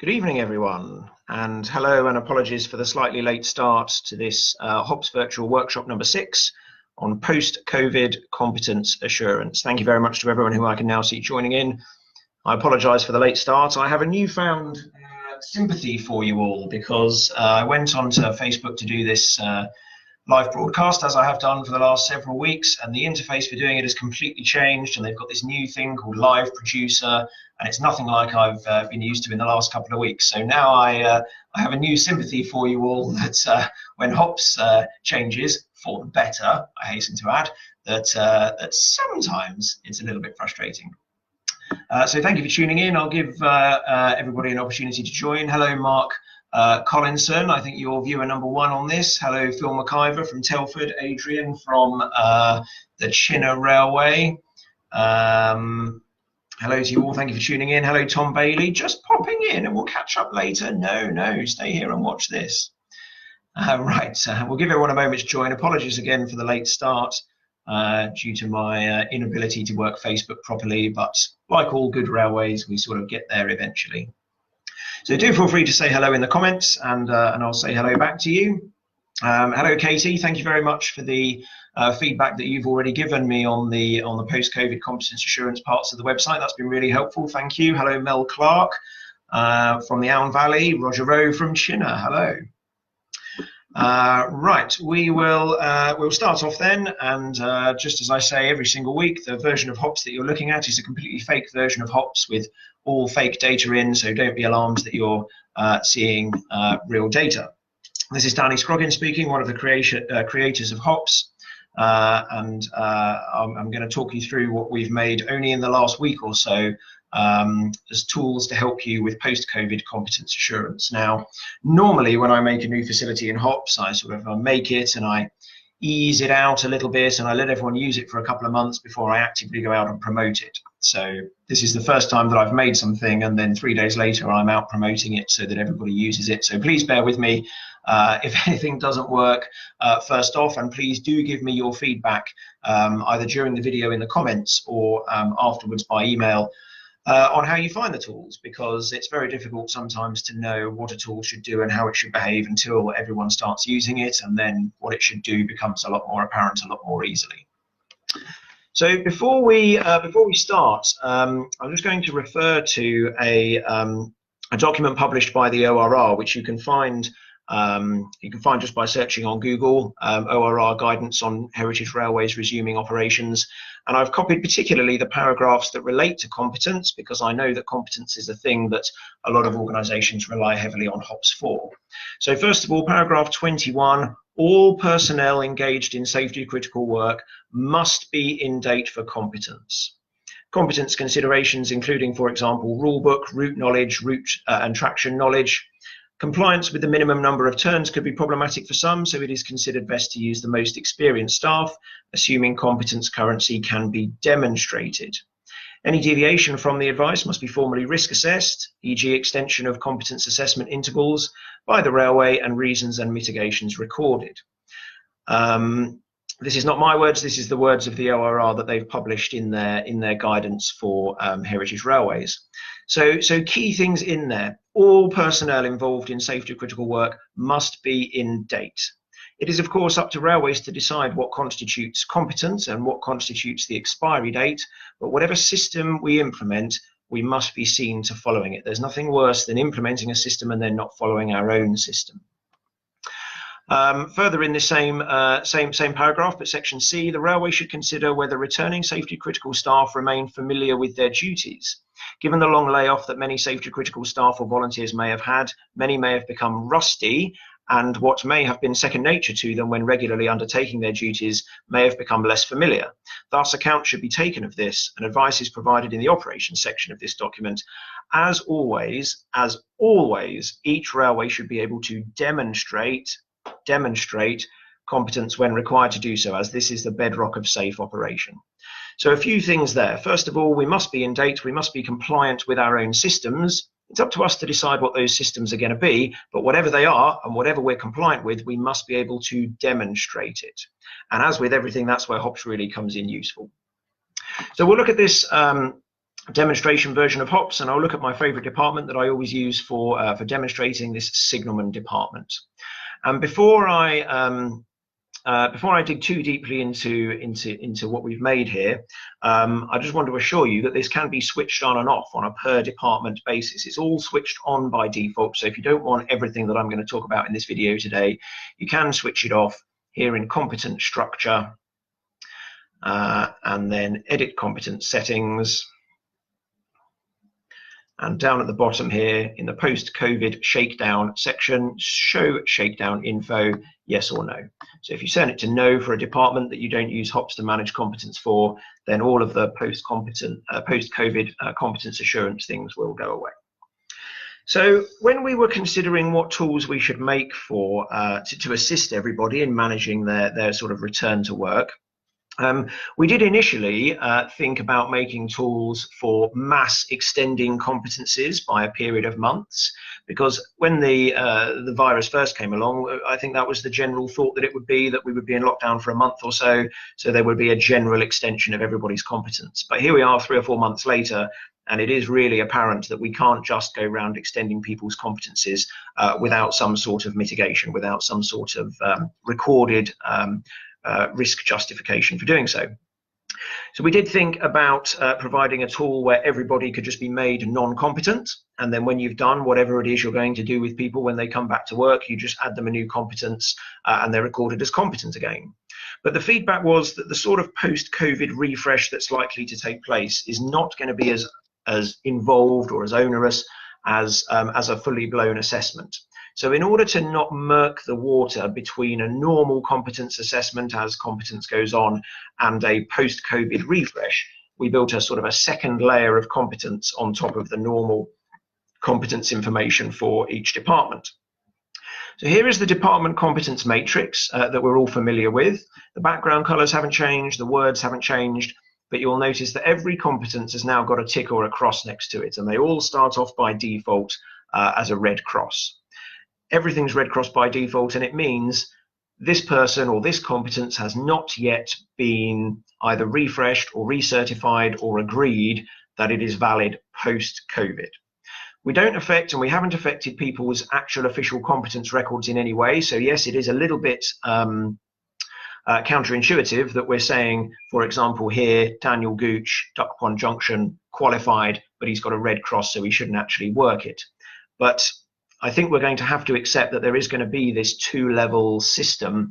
Good evening, everyone, and hello and apologies for the slightly late start to this HOPS virtual workshop number 6 on post-COVID competence assurance. Thank you very much to everyone who I can now see joining in. I apologise for the late start. I have a newfound sympathy for you all because I went onto Facebook to do this live broadcast, as I have done for the last several weeks, and the interface for doing it has completely changed, and they've got this new thing called Live Producer, and it's nothing like I've been used to in the last couple of weeks. So now I have a new sympathy for you all that when HOPS changes for the better, I hasten to add, that sometimes it's a little bit frustrating. So thank you for tuning in. I'll give everybody an opportunity to join. Hello, Mark Collinson, I think you're viewer number 1 on this. Hello, Phil McIver from Telford, Adrian from the Chinner Railway. Hello to you all, thank you for tuning in. Hello, Tom Bailey, just popping in and we'll catch up later. No, stay here and watch this. Right, we'll give everyone a moment to join. Apologies again for the late start due to my inability to work Facebook properly, but like all good railways, we sort of get there eventually. So do feel free to say hello in the comments, and I'll say hello back to you. Hello, Katie. Thank you very much for the feedback that you've already given me on the post-COVID competence assurance parts of the website. That's been really helpful. Thank you. Hello, Mel Clark from the Aln Valley. Roger Rowe from Chinner. Hello. Right, we'll start off then, and just as I say every single week, the version of HOPS that you're looking at is a completely fake version of HOPS with all fake data in, so don't be alarmed that you're seeing real data. This is Danny Scroggin speaking, one of the creators of HOPS, and I'm going to talk you through what we've made only in the last week or so as tools to help you with post-COVID competence assurance. Now, normally when I make a new facility in HOPS, I sort of make it and I ease it out a little bit and I let everyone use it for a couple of months before I actively go out and promote it. So this is the first time that I've made something and then 3 days later I'm out promoting it so that everybody uses it. So please bear with me if anything doesn't work first off, and please do give me your feedback either during the video in the comments or afterwards by email on how you find the tools, because it's very difficult sometimes to know what a tool should do and how it should behave until everyone starts using it, and then what it should do becomes a lot more apparent a lot more easily. So before we start, I'm just going to refer to a document published by the ORR, which you can find just by searching on Google, ORR guidance on heritage railways resuming operations. And I've copied particularly the paragraphs that relate to competence, because I know that competence is a thing that a lot of organisations rely heavily on HOPS for. So first of all, paragraph 21, all personnel engaged in safety critical work must be in date for competence. Competence considerations including, for example, rule book, route knowledge, route and traction knowledge. Compliance with the minimum number of turns could be problematic for some, so it is considered best to use the most experienced staff, assuming competence currency can be demonstrated. Any deviation from the advice must be formally risk assessed, e.g. extension of competence assessment intervals by the railway, and reasons and mitigations recorded. This is not my words, this is the words of the ORR that they've published in their guidance for heritage railways. So key things in there. All personnel involved in safety critical work must be in date. It is of course up to railways to decide what constitutes competence and what constitutes the expiry date, but whatever system we implement, we must be seen to following it. There's nothing worse than implementing a system and then not following our own system. Further in the same paragraph, but section C, the railway should consider whether returning safety critical staff remain familiar with their duties. Given the long layoff that many safety critical staff or volunteers may have had, many may have become rusty, and what may have been second nature to them when regularly undertaking their duties may have become less familiar. Thus, account should be taken of this, and advice is provided in the operations section of this document. As always, each railway should be able to demonstrate competence when required to do so, as this is the bedrock of safe operation. So a few things there. First of all, we must be in date, we must be compliant with our own systems. It's up to us to decide what those systems are going to be, but whatever they are and whatever we're compliant with, we must be able to demonstrate it. And as with everything, that's where HOPS really comes in useful. So we'll look at this demonstration version of HOPS, and I'll look at my favorite department that I always use for demonstrating this signalman department. And before I dig too deeply into what we've made here, I just want to assure you that this can be switched on and off on a per department basis. It's all switched on by default, so if you don't want everything that I'm going to talk about in this video today, you can switch it off here in competence structure, and then edit competence settings. And down at the bottom here in the post-COVID shakedown section, show shakedown info, yes or no. So if you set it to no for a department that you don't use HOPS to manage competence for, then all of the post-COVID competence assurance things will go away. So when we were considering what tools we should make for to assist everybody in managing their sort of return to work, we did initially think about making tools for mass extending competencies by a period of months, because when the virus first came along, I think that was the general thought, that it would be that we would be in lockdown for a month or so there would be a general extension of everybody's competence. But here we are 3 or 4 months later, and it is really apparent that we can't just go around extending people's competencies without some sort of mitigation, without some sort of recorded risk justification for doing so. So we did think about providing a tool where everybody could just be made non-competent, and then when you've done whatever it is you're going to do with people when they come back to work, you just add them a new competence and they're recorded as competent again. But the feedback was that the sort of post-COVID refresh that's likely to take place is not going to be as involved or as onerous as a fully blown assessment. So in order to not murk the water between a normal competence assessment as competence goes on and a post-COVID refresh, we built a sort of a second layer of competence on top of the normal competence information for each department. So here is the department competence matrix that we're all familiar with. The background colors haven't changed, the words haven't changed, but you'll notice that every competence has now got a tick or a cross next to it, and they all start off by default as a red cross. Everything's red cross by default, and it means this person or this competence has not yet been either refreshed or recertified or agreed that it is valid post-COVID. We don't affect, and we haven't affected people's actual official competence records in any way. So yes, it is a little bit counterintuitive that we're saying, for example, here, Daniel Gooch, Duck Pond Junction, qualified, but he's got a red cross, so he shouldn't actually work it. But I think we're going to have to accept that there is going to be this 2-level system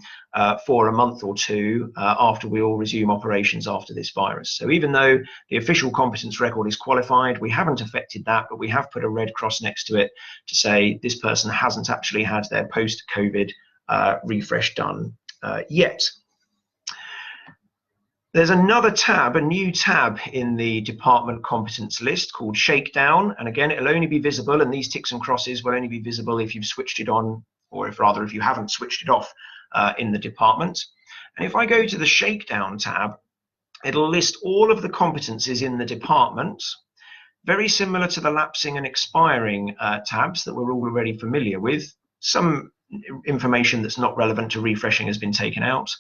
for a month or two after we all resume operations after this virus. So even though the official competence record is qualified, we haven't affected that, but we have put a red cross next to it to say this person hasn't actually had their post-COVID refresh done yet. There's another tab, a new tab in the department competence list called Shakedown. And again, it'll only be visible, and these ticks and crosses will only be visible if you've switched it on, or if you haven't switched it off in the department. And if I go to the Shakedown tab, it'll list all of the competencies in the department, very similar to the lapsing and expiring tabs that we're all already familiar with. Some information that's not relevant to refreshing has been taken out,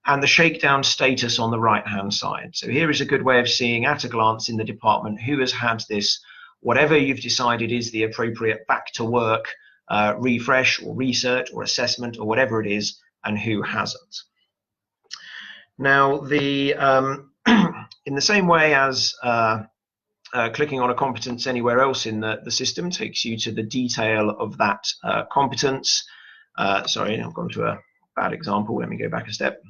and the shakedown status on the right hand side. So here is a good way of seeing at a glance in the department who has had this, whatever you've decided is the appropriate back to work refresh or research or assessment or whatever it is, and who hasn't. Now, in the same way as clicking on a competence anywhere else in the system takes you to the detail of that competence. Sorry, I've gone to a bad example. Let me go back a step.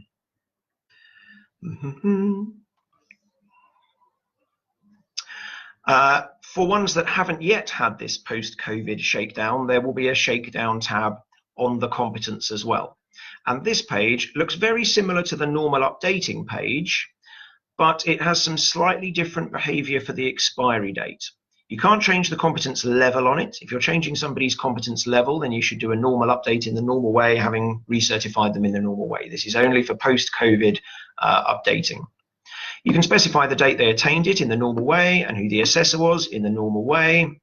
For ones that haven't yet had this post-COVID shakedown, there will be a shakedown tab on the competence as well. And this page looks very similar to the normal updating page, but it has some slightly different behavior for the expiry date. You can't change the competence level on it. If you're changing somebody's competence level, then you should do a normal update in the normal way, having recertified them in the normal way. This is only for post-COVID updating. You can specify the date they attained it in the normal way and who the assessor was in the normal way.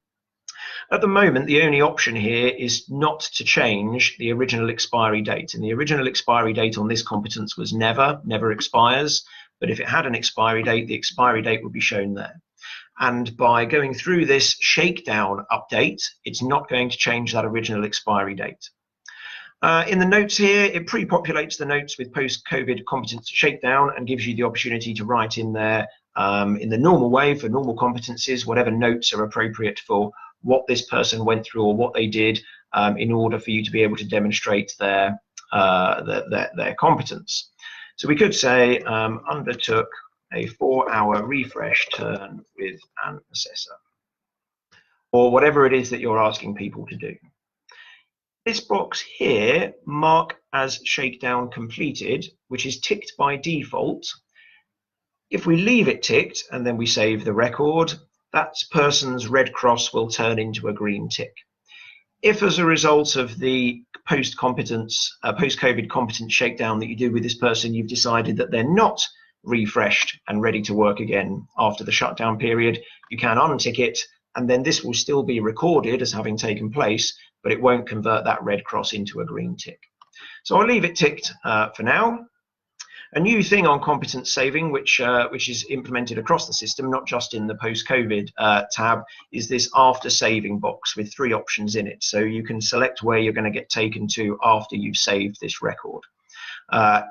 At the moment, the only option here is not to change the original expiry date. And the original expiry date on this competence was never expires. But if it had an expiry date, the expiry date would be shown there. And by going through this shakedown update, it's not going to change that original expiry date. In the notes here, it pre-populates the notes with post-COVID competence shakedown and gives you the opportunity to write in there in the normal way for normal competencies, whatever notes are appropriate for what this person went through or what they did in order for you to be able to demonstrate their competence. So we could say undertook a 4-hour refresh turn with an assessor, or whatever it is that you're asking people to do. This box here, mark as shakedown completed, which is ticked by default. If we leave it ticked and then we save the record, that person's red cross will turn into a green tick. If as a result of the post-COVID competence shakedown that you do with this person, you've decided that they're not refreshed and ready to work again after the shutdown period, you can untick it, and then this will still be recorded as having taken place, but it won't convert that red cross into a green tick. So I'll leave it ticked for now. A new thing on competence saving, which is implemented across the system, not just in the post-COVID tab, is this after saving box with 3 options in it. So you can select where you're going to get taken to after you've saved this record.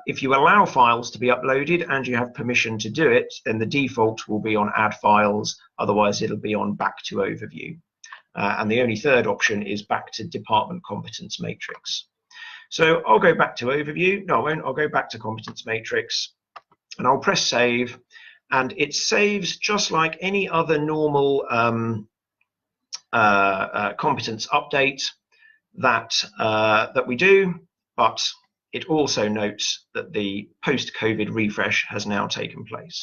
If you allow files to be uploaded and you have permission to do it, then the default will be on add files, otherwise it'll be on back to overview. And the only third option is back to department competence matrix. So I'll go back to overview. No, I won't. I'll go back to competence matrix and I'll press save, and it saves just like any other normal competence update that we do, but it also notes that the post-COVID refresh has now taken place.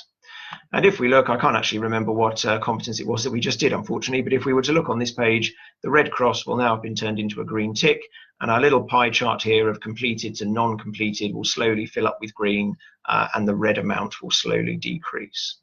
And if we look, I can't actually remember what competence it was that we just did, unfortunately, but if we were to look on this page, the red cross will now have been turned into a green tick, and our little pie chart here of completed to non-completed will slowly fill up with green, and the red amount will slowly decrease.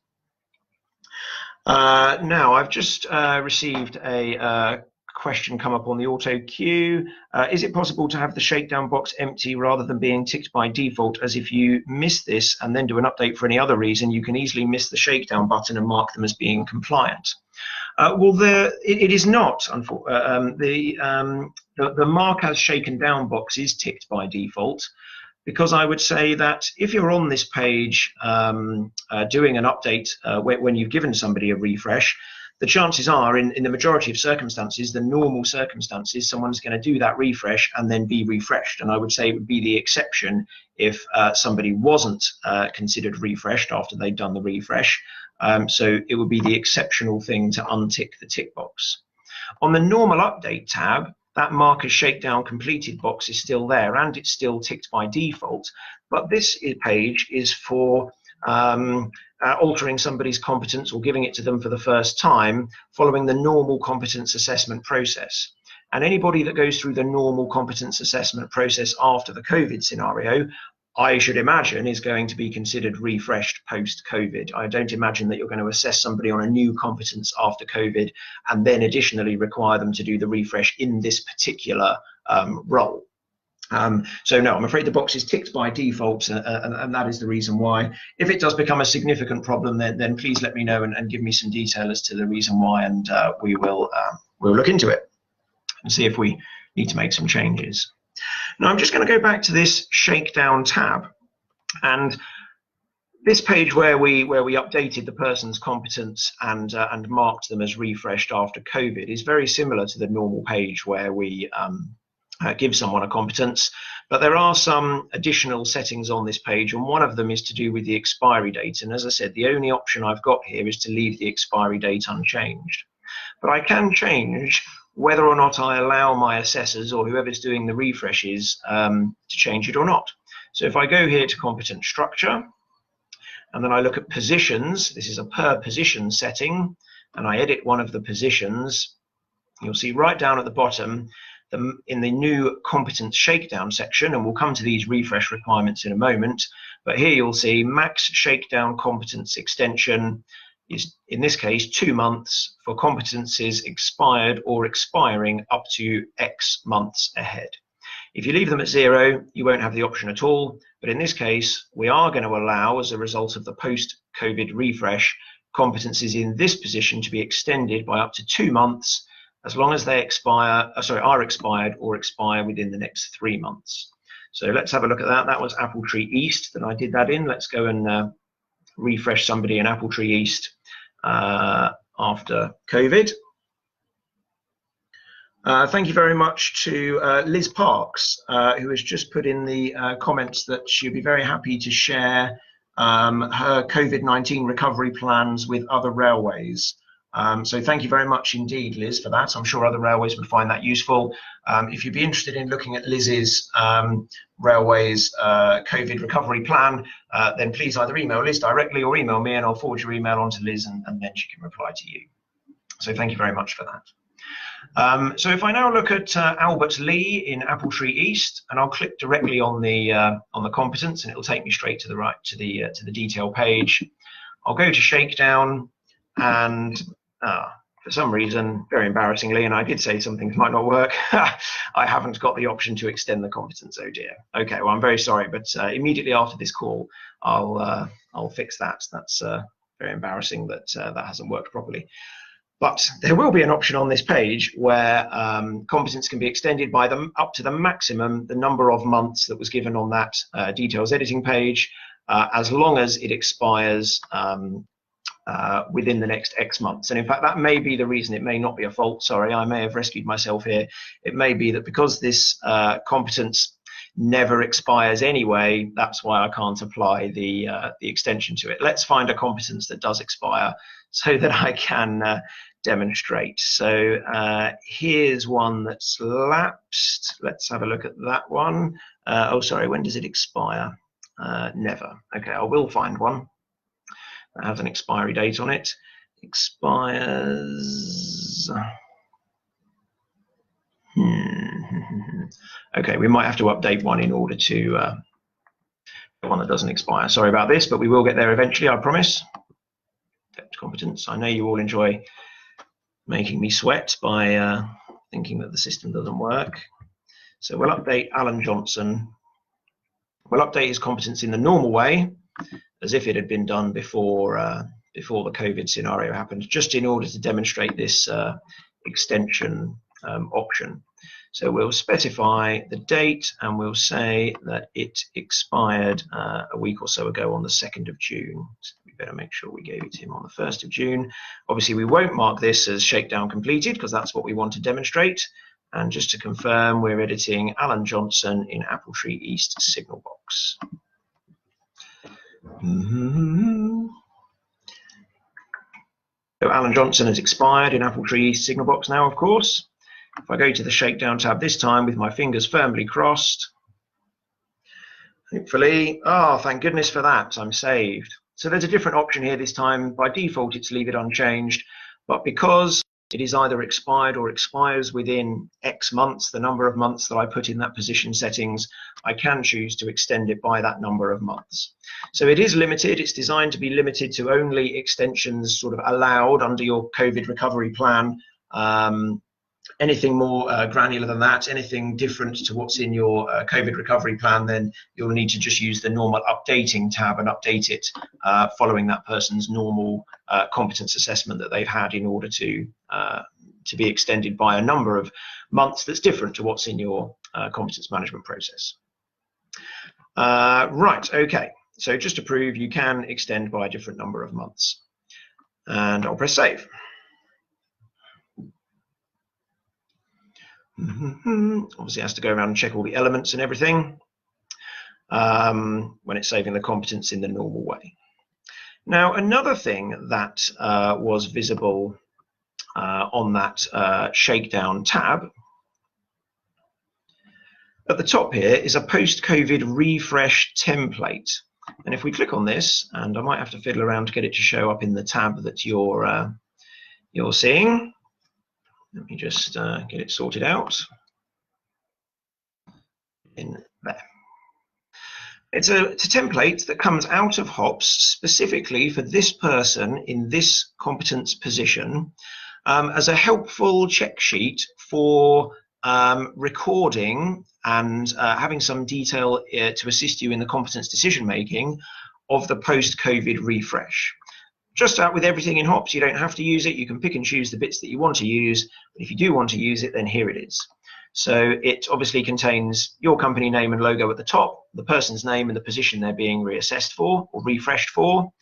Now, I've just received a question come up on the auto queue. Is it possible to have the shakedown box empty rather than being ticked by default, as if you miss this and then do an update for any other reason, you can easily miss the shakedown button and mark them as being compliant? Well, it is not. The mark as shaken down box is ticked by default, because I would say that if you're on this page doing an update when you've given somebody a refresh, the chances are, in the majority of circumstances, the normal circumstances, someone's going to do that refresh and then be refreshed. And I would say it would be the exception if somebody wasn't considered refreshed after they'd done the refresh. So it would be the exceptional thing to untick the tick box. On the normal update tab, that mark as shakedown completed box is still there and it's still ticked by default. But this page is for altering somebody's competence or giving it to them for the first time following the normal competence assessment process. And anybody that goes through the normal competence assessment process after the COVID scenario, I should imagine, is going to be considered refreshed post-COVID. I don't imagine that you're going to assess somebody on a new competence after COVID and then additionally require them to do the refresh in this particular role. So no, I'm afraid the box is ticked by default, and that is the reason why. If it does become a significant problem, then please let me know and give me some detail as to the reason why, and we'll look into it and see if we need to make some changes. Now I'm just going to go back to this shakedown tab, and this page where we updated the person's competence and marked them as refreshed after COVID is very similar to the normal page where we give someone a competence, but there are some additional settings on this page, and one of them is to do with the expiry date. And as I said, the only option I've got here is to leave the expiry date unchanged. But I can change whether or not I allow my assessors or whoever's doing the refreshes to change it or not. So if I go here to competence structure, and then I look at positions, this is a per position setting, and I edit one of the positions, you'll see right down at the bottom, in the new competence shakedown section, and we'll come to these refresh requirements in a moment, but here you'll see max shakedown competence extension is, in this case, 2 months for competencies expired or expiring up to X months ahead. If you leave them at 0, you won't have the option at all, but in this case, we are going to allow, as a result of the post-COVID refresh, competencies in this position to be extended by up to 2 months, as long as they are expired or expire within the next 3 months. So let's have a look at that. That was Appletree East that I did that in. Let's go and refresh somebody in Appletree East after COVID. Thank you very much to Liz Parks, who has just put in the comments that she'll be very happy to share her COVID-19 recovery plans with other railways. So thank you very much indeed, Liz, for that. I'm sure other railways would find that useful. If you'd be interested in looking at Liz's railways COVID recovery plan, then please either email Liz directly or email me, and I'll forward your email on to Liz, and then she can reply to you. So thank you very much for that. So if I now look at Albert Lee in Appletree East, and I'll click directly on the competence, and it'll take me straight to the right to the detail page. I'll go to Shakedown, and for some reason, very embarrassingly, and I did say some things might not work, I haven't got the option to extend the competence. Oh dear. Okay, well, I'm very sorry, but immediately after this call, I'll fix that. That's very embarrassing that that hasn't worked properly. But there will be an option on this page where competence can be extended by up to the maximum, the number of months that was given on that details editing page, as long as it expires within the next X months. And in fact, that may be the reason. It may not be a fault. Sorry, I may have rescued myself here. It may be that because this competence never expires anyway, that's why I can't apply the extension to it. Let's find a competence that does expire so that I can demonstrate. So here's one that's lapsed. Let's have a look at that one. Oh, sorry, when does it expire? Never. Okay, I will find one that has an expiry date on it. Expires. Okay, we might have to update one in order to one that doesn't expire. Sorry about this, but we will get there eventually, I promise. Competence. I know you all enjoy making me sweat by thinking that the system doesn't work. So we'll update Alan Johnson. We'll update his competence in the normal way, as if it had been done before the COVID scenario happened, just in order to demonstrate this extension option. So we'll specify the date, and we'll say that it expired a week or so ago on the 2nd of June. So we better make sure we gave it to him on the 1st of June. Obviously, we won't mark this as shakedown completed because that's what we want to demonstrate. And just to confirm, we're editing Alan Johnson in Appletree East signal box. So Alan Johnson has expired in Appletree East signal box now, of course. If I go to the Shakedown tab this time with my fingers firmly crossed, hopefully, oh, thank goodness for that, I'm saved. So there's a different option here this time. By default, it's leave it unchanged, but because it is either expired or expires within X months, the number of months that I put in that position settings, I can choose to extend it by that number of months. So it is limited. It's designed to be limited to only extensions sort of allowed under your COVID recovery plan. Anything more granular than that, anything different to what's in your COVID recovery plan, then you'll need to just use the normal updating tab and update it following that person's normal competence assessment that they've had in order to be extended by a number of months that's different to what's in your competence management process. Right, okay. So just to prove, you can extend by a different number of months. And I'll press save. Obviously it has to go around and check all the elements and everything when it's saving the competence in the normal way. Now, another thing that was visible on that Shakedown tab at the top here is a post-COVID refresh template. And if we click on this, and I might have to fiddle around to get it to show up in the tab that you're seeing. Let me just get it sorted out in there. It's a template that comes out of HOPS specifically for this person in this competence position as a helpful check sheet for recording and having some detail to assist you in the competence decision making of the post-COVID refresh. Just out with everything in HOPS, you don't have to use it. You can pick and choose the bits that you want to use. But if you do want to use it, then here it is. So it obviously contains your company name and logo at the top, the person's name and the position they're being reassessed for or refreshed for,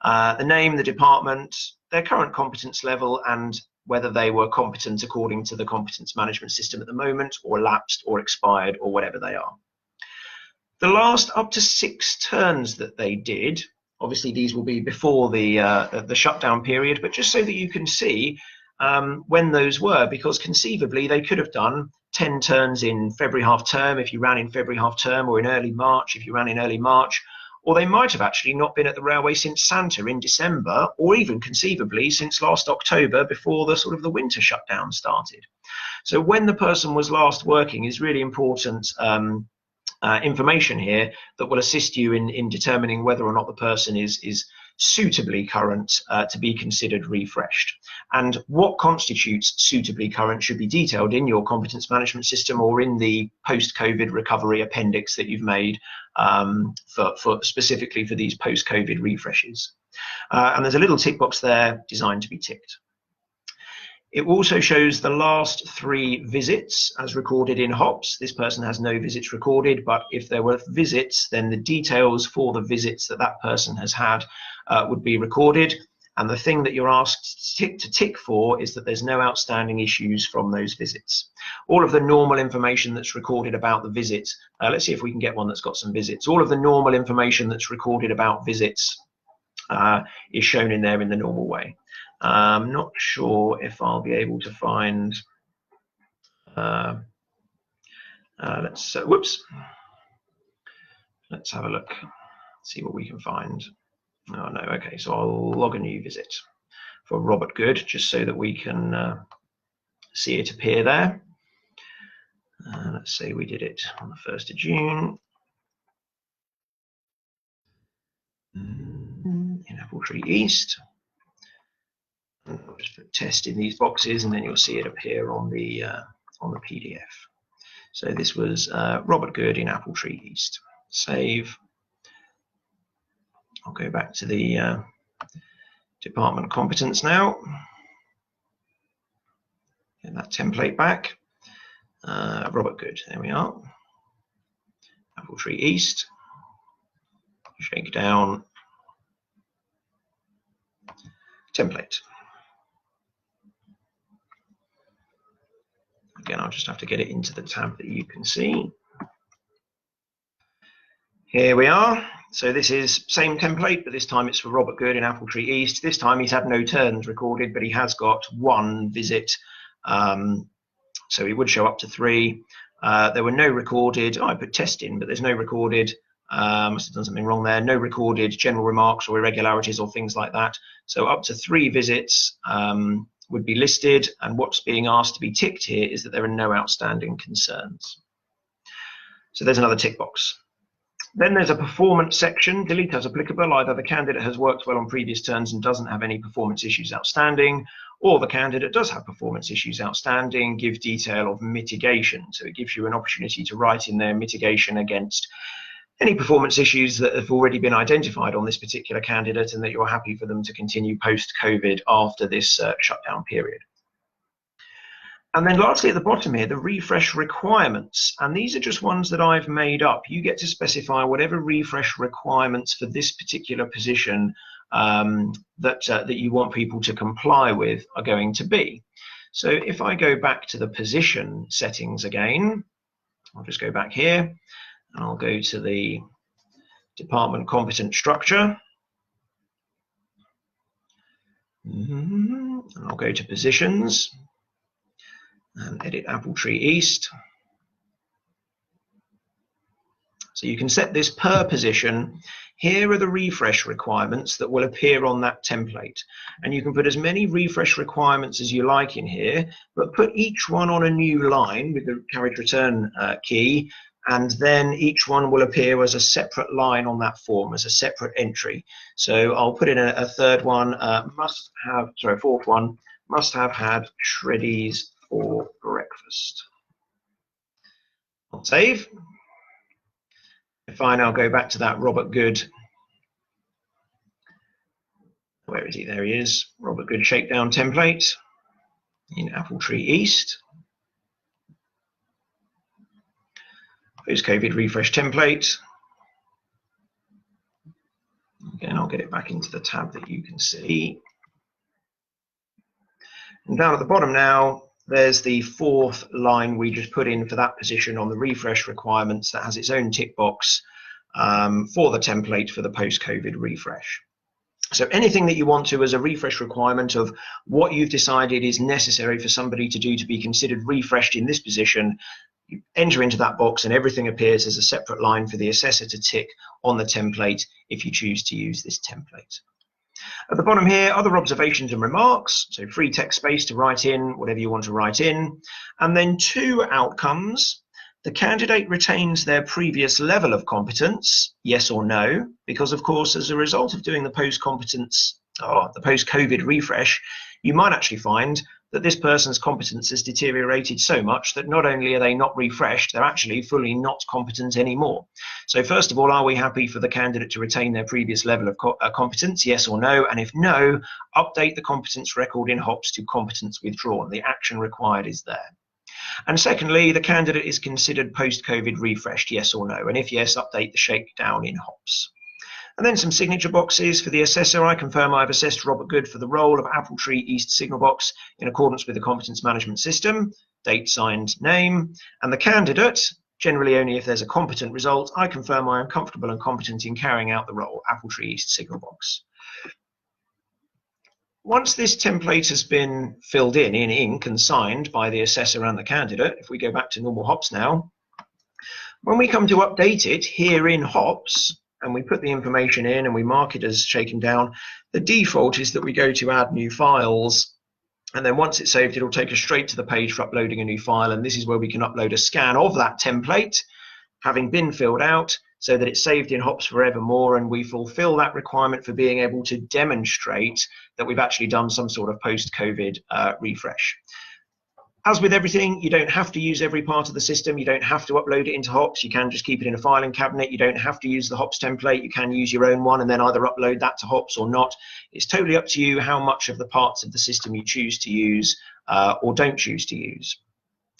the name, the department, their current competence level, and whether they were competent according to the competence management system at the moment, or lapsed or expired, or whatever they are. The last up to 6 turns that they did, obviously these will be before the shutdown period, but just so that you can see when those were, because conceivably they could have done 10 turns in February half term if you ran in February half term, or in early March if you ran in early March, or they might have actually not been at the railway since Santa in December, or even conceivably since last October before the sort of the winter shutdown started. So when the person was last working is really important information here that will assist you in determining whether or not the person is suitably current to be considered refreshed. And what constitutes suitably current should be detailed in your competence management system or in the post-COVID recovery appendix that you've made for specifically for these post-COVID refreshes. And there's a little tick box there designed to be ticked. It also shows the last 3 visits as recorded in HOPS. This person has no visits recorded, but if there were visits, then the details for the visits that that person has had would be recorded. And the thing that you're asked to tick for is that there's no outstanding issues from those visits. All of the normal information that's recorded about the visits, let's see if we can get one that's got some visits. All of the normal information that's recorded about visits is shown in there in the normal way. I'm not sure if I'll be able to find, let's have a look, see what we can find. Oh no, okay, so I'll log a new visit for Robert Good, just so that we can see it appear there. Let's say we did it on the 1st of June. In Appletree East. I'll just put test in these boxes and then you'll see it appear on the PDF. So this was Robert Good in Appletree East. Save. I'll go back to the department competence now. Get that template back. Robert Good, there we are. Appletree East. Shake down. Template. Again, I'll just have to get it into the tab that you can see. Here we are. So this is same template, but this time it's for Robert Good in Appletree East. This time he's had no turns recorded, but he has got 1 visit. So he would show up to 3. There were no recorded, I put test in, but there's no recorded, must have done something wrong there, no recorded general remarks or irregularities or things like that. So up to 3 visits would be listed, and what's being asked to be ticked here is that there are no outstanding concerns. So there's another tick box. Then there's a performance section, delete as applicable. Either the candidate has worked well on previous turns and doesn't have any performance issues outstanding, or the candidate does have performance issues outstanding, give detail of mitigation. So it gives you an opportunity to write in there mitigation against any performance issues that have already been identified on this particular candidate and that you're happy for them to continue post-COVID after this shutdown period. And then lastly at the bottom here, the refresh requirements. And these are just ones that I've made up. You get to specify whatever refresh requirements for this particular position that you want people to comply with are going to be. So if I go back to the position settings again, I'll just go back here. And I'll go to the department competent structure. And I'll go to positions and edit Appletree East. So you can set this per position. Here are the refresh requirements that will appear on that template. And you can put as many refresh requirements as you like in here, but put each one on a new line with the carriage return key. And then each one will appear as a separate line on that form, as a separate entry. So I'll put in a third one, fourth one, must have had shreddies for breakfast. I'll save. Fine, I'll go back to that Robert Good Where is he? There he is. Robert Good shakedown template in Appletree East. Post-COVID refresh template. Again, I'll get it back into the tab that you can see. And down at the bottom now, there's the fourth line we just put in for that position on the refresh requirements that has its own tick box for the template for the post-COVID refresh. So anything that you want to as a refresh requirement of what you've decided is necessary for somebody to do to be considered refreshed in this position, you enter into that box and everything appears as a separate line for the assessor to tick on the template if you choose to use this template. At the bottom here, other observations and remarks, so free text space to write in whatever you want to write in, and then two outcomes. The candidate retains their previous level of competence, yes or no, because of course as a result of doing the post-competence or the post-COVID refresh, you might actually find that this person's competence has deteriorated so much that not only are they not refreshed, they're actually fully not competent anymore. So first of all, are we happy for the candidate to retain their previous level of competence, yes or no? And if no, update the competence record in HOPS to competence withdrawn. The action required is there. And secondly, the candidate is considered post-COVID refreshed, yes or no? And if yes, update the shakedown in HOPS. And then some signature boxes for the assessor. I confirm I've assessed Robert Good for the role of Appletree East signal box in accordance with the competence management system, date, signed, name. And the candidate, generally only if there's a competent result, I confirm I am comfortable and competent in carrying out the role, Appletree East signal box. Once this template has been filled in ink and signed by the assessor and the candidate, if we go back to normal HOPS now, when we come to update it here in HOPS, and we put the information in and we mark it as shaken down, the default is that we go to add new files, and then once it's saved, it'll take us straight to the page for uploading a new file, and this is where we can upload a scan of that template, having been filled out, so that it's saved in HOPS forevermore, and we fulfill that requirement for being able to demonstrate that we've actually done some sort of post-COVID refresh. As with everything, you don't have to use every part of the system. You don't have to upload it into HOPS. You can just keep it in a filing cabinet. You don't have to use the HOPS template. You can use your own one and then either upload that to HOPS or not. It's totally up to you how much of the parts of the system you choose to use or don't choose to use.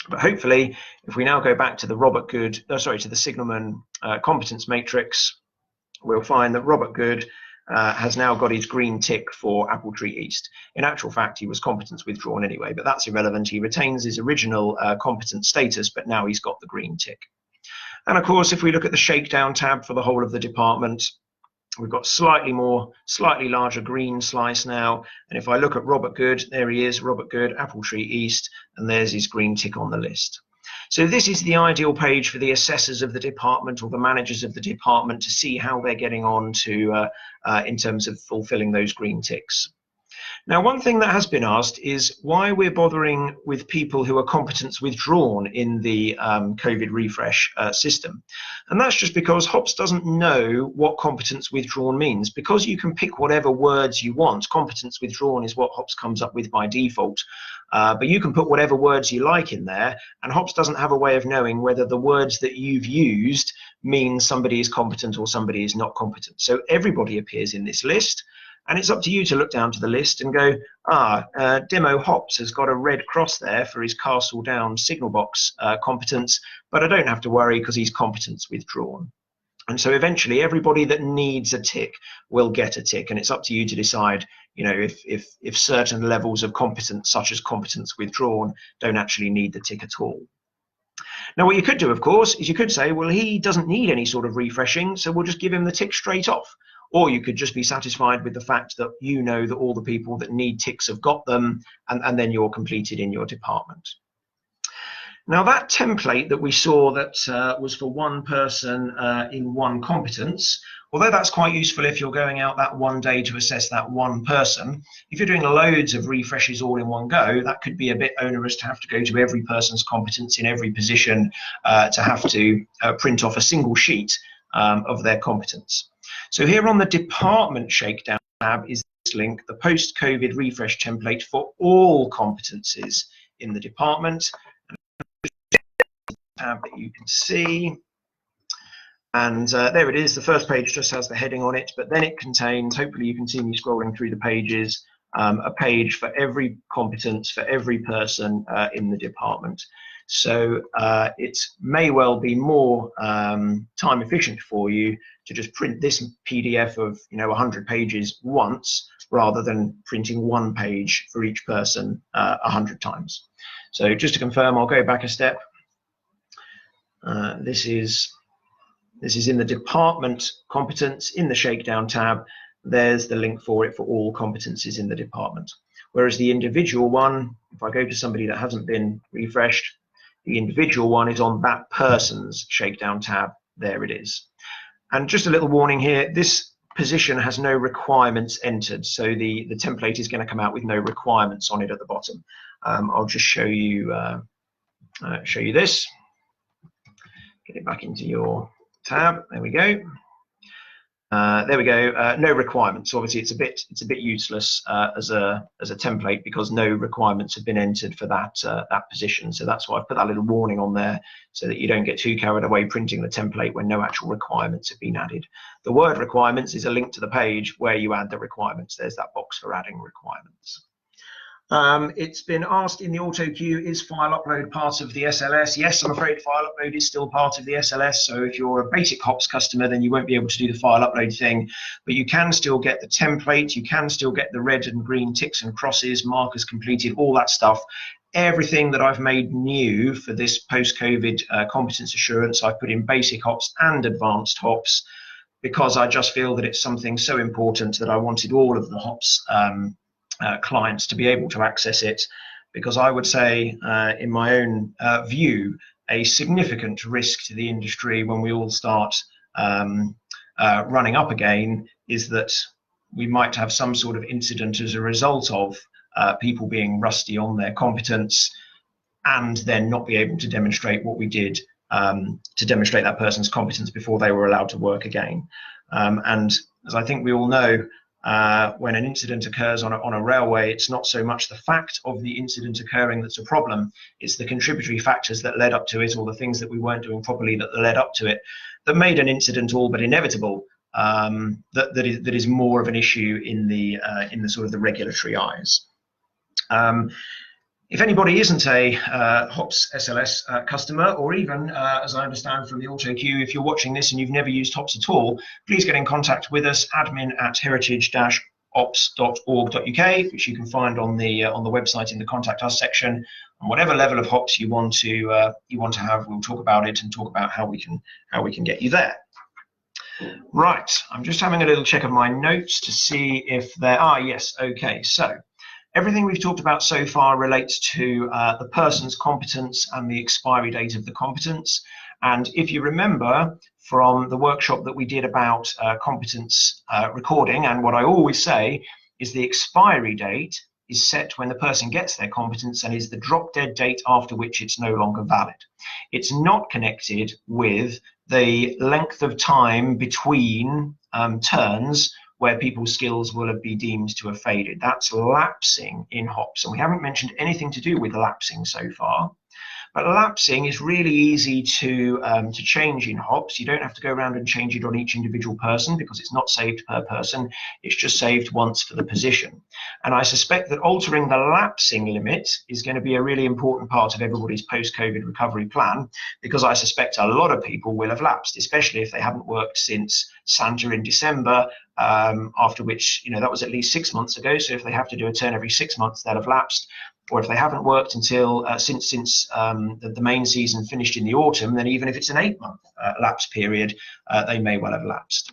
But hopefully, if we now go back to the to the Signalman competence matrix, we'll find that Robert Good has now got his green tick for Appletree East. In actual fact, he was competence withdrawn anyway, but that's irrelevant. He retains his original competence status, but now he's got the green tick. And of course, if we look at the shakedown tab for the whole of the department, we've got slightly larger green slice now. And if I look at Robert Good, there he is, Robert Good, Appletree East, and there's his green tick on the list. So this is the ideal page for the assessors of the department or the managers of the department to see how they're getting on to in terms of fulfilling those green ticks. Now, one thing that has been asked is why we're bothering with people who are competence withdrawn in the COVID refresh system. And that's just because HOPS doesn't know what competence withdrawn means. Because you can pick whatever words you want, competence withdrawn is what HOPS comes up with by default. But you can put whatever words you like in there, and HOPS doesn't have a way of knowing whether the words that you've used mean somebody is competent or somebody is not competent. So everybody appears in this list. And it's up to you to look down to the list and go, Demo HOPS has got a red cross there for his Castle Down signal box competence, but I don't have to worry because he's competence withdrawn. And so eventually everybody that needs a tick will get a tick, and it's up to you to decide, you know, if certain levels of competence, such as competence withdrawn, don't actually need the tick at all. Now, what you could do, of course, is you could say, well, he doesn't need any sort of refreshing, so we'll just give him the tick straight off. Or you could just be satisfied with the fact that you know that all the people that need ticks have got them, and then you're completed in your department. Now, that template that we saw that was for one person in one competence, although that's quite useful if you're going out that one day to assess that one person, if you're doing loads of refreshes all in one go, that could be a bit onerous to have to go to every person's competence in every position to have to print off a single sheet of their competence. So here on the department shakedown tab is this link, the post-COVID refresh template for all competencies in the department. Tab that you can see. And there it is. The first page just has the heading on it, but then it contains, hopefully you can see me scrolling through the pages, a page for every competence for every person in the department. So it may well be more time efficient for you to just print this PDF of 100 pages once, rather than printing one page for each person 100 times. So just to confirm, I'll go back a step. This is in the department competence in the Shakedown tab. There's the link for it for all competencies in the department. Whereas the individual one, if I go to somebody that hasn't been refreshed, the individual one is on that person's Shakedown tab. There it is. And just a little warning here, this position has no requirements entered. So the template is going to come out with no requirements on it at the bottom. I'll just show you this. Get it back into your tab. There we go. There we go. No requirements. Obviously, it's a bit useless as a template, because no requirements have been entered for that position. So that's why I've put that little warning on there, so that you don't get too carried away printing the template when no actual requirements have been added. The word requirements is a link to the page where you add the requirements. There's that box for adding requirements. It's been asked in the auto queue, is file upload part of the SLS? Yes, I'm afraid file upload is still part of the SLS. So if you're a basic HOPS customer, then you won't be able to do the file upload thing, but you can still get the template. You can still get the red and green ticks and crosses, markers completed, all that stuff. Everything that I've made new for this post-COVID competence assurance, I've put in basic HOPS and advanced HOPS, because I just feel that it's something so important that I wanted all of the HOPS clients to be able to access it, because I would say, in my own view, a significant risk to the industry when we all start running up again is that we might have some sort of incident as a result of people being rusty on their competence, and then not be able to demonstrate what we did to demonstrate that person's competence before they were allowed to work again. And as I think we all know, when an incident occurs on a railway, it's not so much the fact of the incident occurring that's a problem, it's the contributory factors that led up to it, or the things that we weren't doing properly that led up to it, that made an incident all but inevitable, that is more of an issue in the sort of the regulatory eyes. If anybody isn't a HOPS SLS customer, or even, as I understand from the auto queue, if you're watching this and you've never used HOPS at all, please get in contact with us, admin@heritage-ops.org.uk, which you can find on the website in the Contact Us section. And whatever level of HOPS you want to have, we'll talk about it and talk about how we can get you there. Right, I'm just having a little check of my notes to see if there are. Yes, okay, so everything we've talked about so far relates to the person's competence and the expiry date of the competence. And if you remember from the workshop that we did about competence recording, and what I always say is the expiry date is set when the person gets their competence and is the drop dead date after which it's no longer valid. It's not connected with the length of time between turns where people's skills will be deemed to have faded. That's lapsing in HOPS, and we haven't mentioned anything to do with lapsing so far. But lapsing is really easy to change in HOPS. You don't have to go around and change it on each individual person, because it's not saved per person. It's just saved once for the position. And I suspect that altering the lapsing limit is going to be a really important part of everybody's post-COVID recovery plan, because I suspect a lot of people will have lapsed, especially if they haven't worked since Santa in December, after which, that was at least 6 months ago. So if they have to do a turn every 6 months, they'll have lapsed. Or if they haven't worked until since the main season finished in the autumn, then even if it's an 8-month lapse period, they may well have lapsed.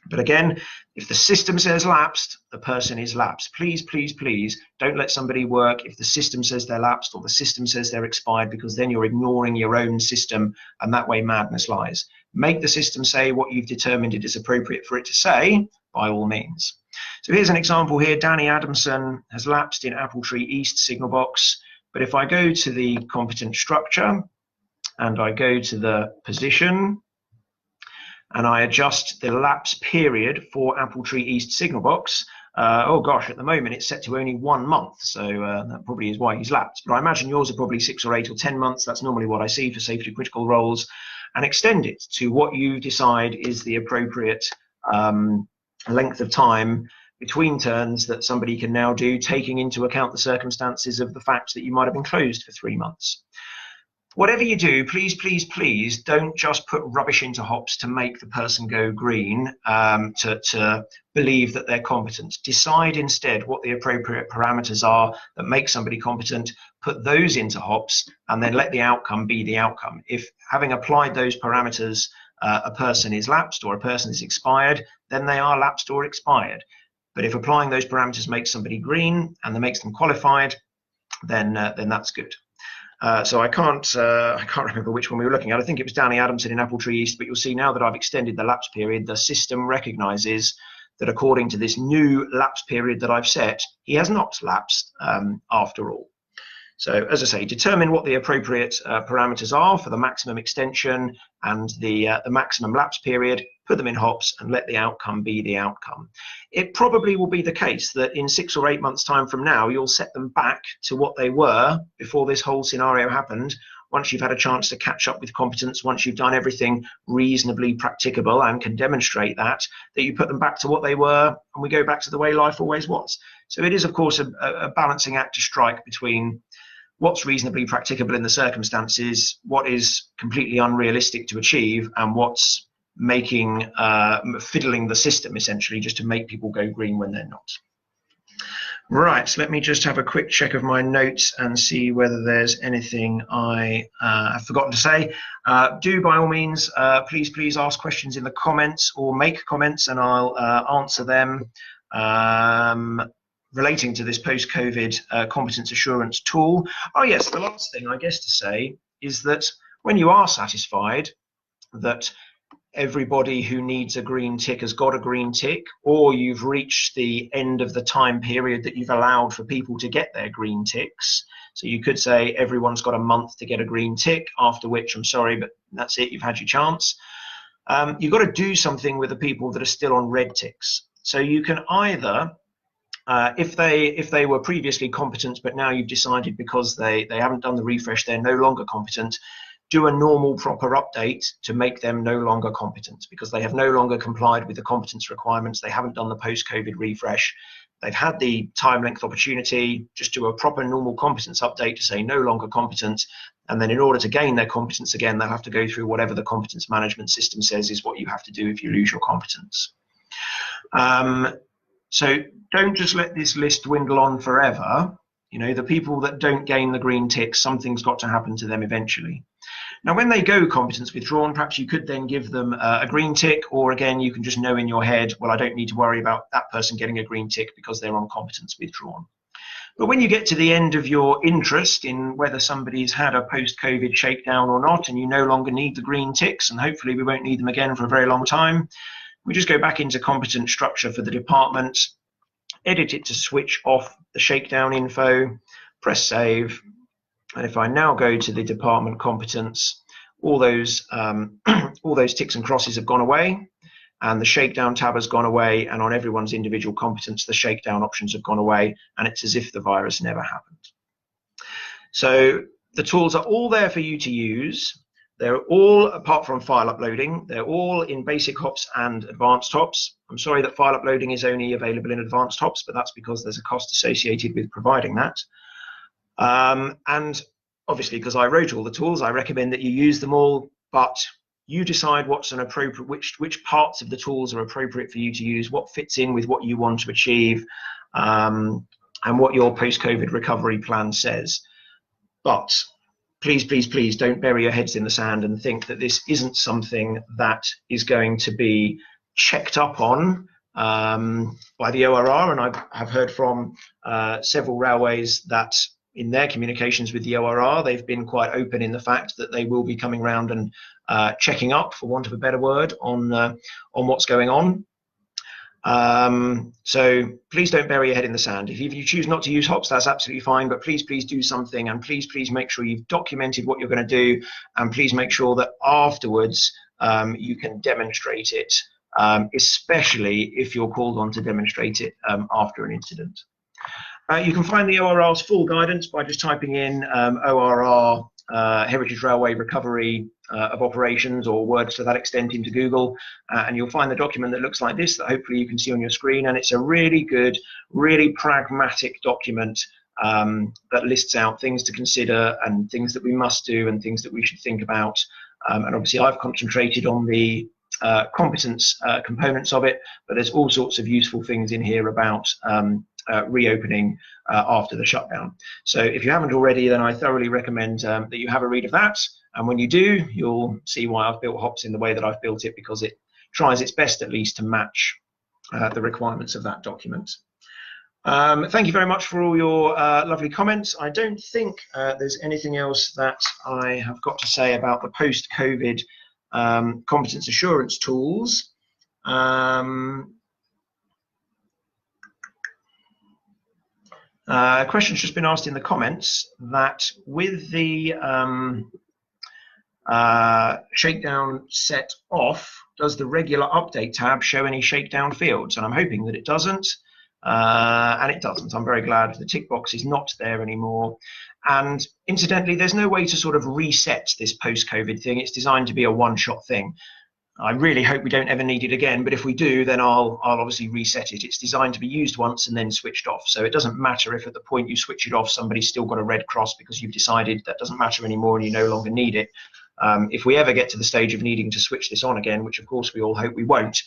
But again, if the system says lapsed, the person is lapsed. Please, please, please don't let somebody work if the system says they're lapsed or the system says they're expired, because then you're ignoring your own system, and that way madness lies. Make the system say what you've determined it is appropriate for it to say, by all means. So here's an example here. Danny Adamson has lapsed in Appletree East signal box. But if I go to the competence structure and I go to the position and I adjust the lapse period for Appletree East signal box, oh gosh, at the moment it's set to only 1 month. So that probably is why he's lapsed. But I imagine yours are probably 6 or 8 or 10 months. That's normally what I see for safety critical roles. and extend it to what you decide is the appropriate length of time between turns that somebody can now do, taking into account the circumstances of the fact that you might have been closed for 3 months. Whatever you do, please, please, please don't just put rubbish into HOPS to make the person go green, to believe that they're competent. Decide instead what the appropriate parameters are that make somebody competent, put those into HOPS, and then let the outcome be the outcome. If having applied those parameters, a person is lapsed or a person is expired, then they are lapsed or expired. But if applying those parameters makes somebody green and that makes them qualified, then that's good. So I can't remember which one we were looking at. I think it was Danny Adamson in Appletree East, but you'll see now that I've extended the lapse period, the system recognizes that according to this new lapse period that I've set, he has not lapsed after all. So as I say, determine what the appropriate parameters are for the maximum extension and the maximum lapse period, put them in HOPS and let the outcome be the outcome. It probably will be the case that in 6 or 8 months' time from now, you'll set them back to what they were before this whole scenario happened. Once you've had a chance to catch up with competence, once you've done everything reasonably practicable and can demonstrate that you put them back to what they were and we go back to the way life always was. So it is, of course, a balancing act to strike between what's reasonably practicable in the circumstances, what is completely unrealistic to achieve, and what's making fiddling the system essentially just to make people go green when they're not. Right, so let me just have a quick check of my notes and see whether there's anything I have forgotten to say. Do by all means, please ask questions in the comments or make comments and I'll answer them relating to this post-COVID competence assurance tool. Oh yes, the last thing I guess to say is that when you are satisfied that everybody who needs a green tick has got a green tick, or you've reached the end of the time period that you've allowed for people to get their green ticks. So you could say everyone's got a month to get a green tick, after which I'm sorry, but that's it, you've had your chance. You've got to do something with the people that are still on red ticks. So you can either if they were previously competent, but now you've decided because they haven't done the refresh, they're no longer competent, do a normal proper update to make them no longer competent because they have no longer complied with the competence requirements. They haven't done the post-COVID refresh. They've had the time length opportunity. Just do a proper normal competence update to say no longer competent. And then in order to gain their competence again, they'll have to go through whatever the competence management system says is what you have to do if you lose your competence. So don't just let this list dwindle on forever. You know, the people that don't gain the green tick, something's got to happen to them eventually. Now, when they go competence withdrawn, perhaps you could then give them a green tick, or again, you can just know in your head, well, I don't need to worry about that person getting a green tick because they're on competence withdrawn. But when you get to the end of your interest in whether somebody's had a post-COVID shakedown or not, and you no longer need the green ticks, and hopefully we won't need them again for a very long time, we just go back into competence structure for the department, edit it to switch off the shakedown info, press save. And if I now go to the department competence, all those ticks and crosses have gone away, and the shakedown tab has gone away, and on everyone's individual competence, the shakedown options have gone away, and it's as if the virus never happened. So the tools are all there for you to use. They're all, apart from file uploading, they're all in basic HOPS and advanced HOPS. I'm sorry that file uploading is only available in advanced HOPS, but that's because there's a cost associated with providing that. And obviously, because I wrote all the tools, I recommend that you use them all, but you decide what's an appropriate, which parts of the tools are appropriate for you to use, what fits in with what you want to achieve, and what your post-COVID recovery plan says. But please, please, please don't bury your heads in the sand and think that this isn't something that is going to be checked up on by the ORR. And I have heard from several railways that in their communications with the ORR, they've been quite open in the fact that they will be coming around and checking up, for want of a better word, on what's going on. So please don't bury your head in the sand. If you choose not to use HOPS, that's absolutely fine, but please do something, and please make sure you've documented what you're going to do, and please make sure that afterwards you can demonstrate it, especially if you're called on to demonstrate it after an incident. You can find the ORR's full guidance by just typing in ORR Heritage Railway Recovery of operations or words to that extent into Google, and you'll find the document that looks like this that hopefully you can see on your screen. And it's a really good, really pragmatic document that lists out things to consider and things that we must do and things that we should think about. And obviously I've concentrated on the competence components of it, but there's all sorts of useful things in here about reopening after the shutdown. So if you haven't already, then I thoroughly recommend that you have a read of that. And when you do, you'll see why I've built HOPS in the way that I've built it, because it tries its best at least to match the requirements of that document. Thank you very much for all your lovely comments. I don't think there's anything else that I have got to say about the post-COVID competence assurance tools. A question's just been asked in the comments that with the shakedown set off, does the regular update tab show any shakedown fields? And I'm hoping that it doesn't. And it doesn't. I'm very glad the tick box is not there anymore. And incidentally, there's no way to sort of reset this post-COVID thing. It's designed to be a one-shot thing. I really hope we don't ever need it again, but if we do, then I'll obviously reset it. It's designed to be used once and then switched off. So it doesn't matter if at the point you switch it off, somebody's still got a red cross because you've decided that doesn't matter anymore and you no longer need it. If we ever get to the stage of needing to switch this on again, which of course we all hope we won't,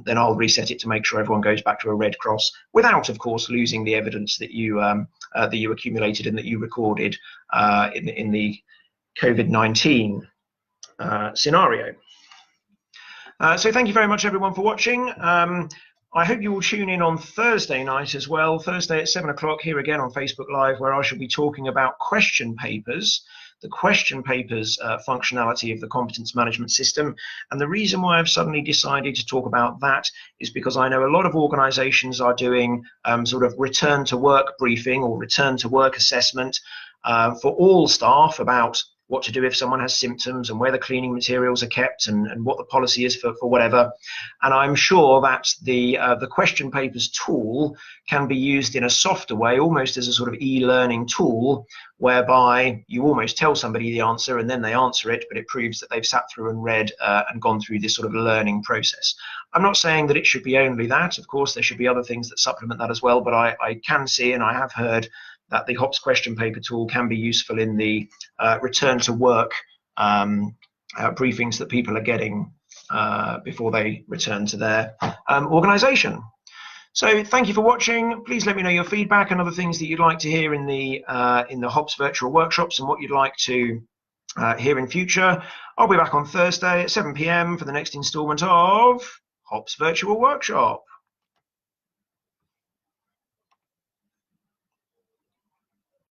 then I'll reset it to make sure everyone goes back to a red cross without, of course, losing the evidence that you accumulated and that you recorded in the COVID-19 scenario. So thank you very much, everyone, for watching. I hope you will tune in on Thursday night as well, Thursday at 7 o'clock here again on Facebook Live, where I shall be talking about question papers, the question papers functionality of the competence management system. And the reason why I've suddenly decided to talk about that is because I know a lot of organizations are doing sort of return to work briefing or return to work assessment for all staff about what to do if someone has symptoms and where the cleaning materials are kept and what the policy is for whatever. And I'm sure that the question papers tool can be used in a softer way, almost as a sort of e-learning tool, whereby you almost tell somebody the answer and then they answer it, but it proves that they've sat through and read and gone through this sort of learning process. I'm not saying that it should be only that. Of course, there should be other things that supplement that as well, but I can see and I have heard that the HOPS question paper tool can be useful in the return to work briefings that people are getting before they return to their organization. So thank you for watching. Please let me know your feedback and other things that you'd like to hear in the HOPS virtual workshops and what you'd like to hear in future. I'll be back on Thursday at 7 p.m. for the next installment of HOPS Virtual Workshop.